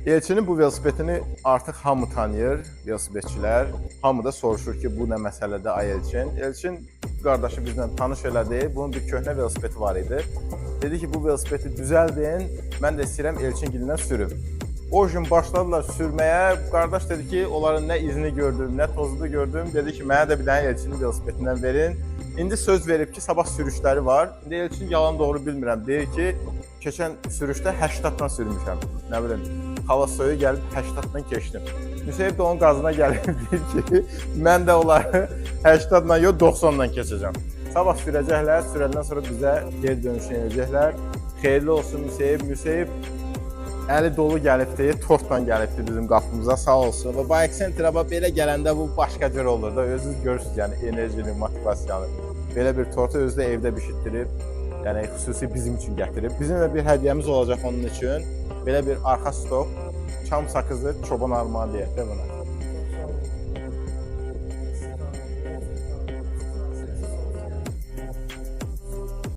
Elçinin bu velosipedini artıq hamı tanıyır, velosipedçilər. Hamı da soruşur ki, bu nə məsələdə ay Elçin? Elçin qardaşı bizlə tanış elədi, bunun bir köhnə velosipedi var idi. Dedi ki, bu velosipedi düzəldin, mən də istəyirəm Elçin gilindən sürüm. O gün başladılar sürməyə, qardaş dedi ki, onların nə izini gördüm, nə tozunu gördüm. Dedi ki, mənə də bir dənə Elçinin velosipedindən verin. İndi söz verib ki, sabah sürüşləri var. İndi Elçin yalan doğru bilmirəm, deyir ki, keçən sürüşdə 80-dan sürmüşəm. Nə bilim, hava soyuq gəlib 80-dan keçdim. Müseyib də onun qazına gəlib deyir ki, mən də onları 80-dan yox 90-dan keçəcəm. Sabah sürəcəklər, sürəndən sonra bizə geri dönüş edəcəklər. Xeyirli olsun Müseyib əli dolu gəlibdi, tortla gəlibdi bizim qapımıza, sağ olsun. Və Bike Center belə gələndə bu başqa cür olur da, özünüz görürsünüz, yəni enerjini, motivasiyanı. Belə bir tortu özü də evdə bişirtdirib, yəni xüsusi bizim üçün gətirib. Bizim də bir hədiyyəmiz olacaq onun üçün. Belə bir arxa stop, çam sakızı, çoban armağan deyək də buna.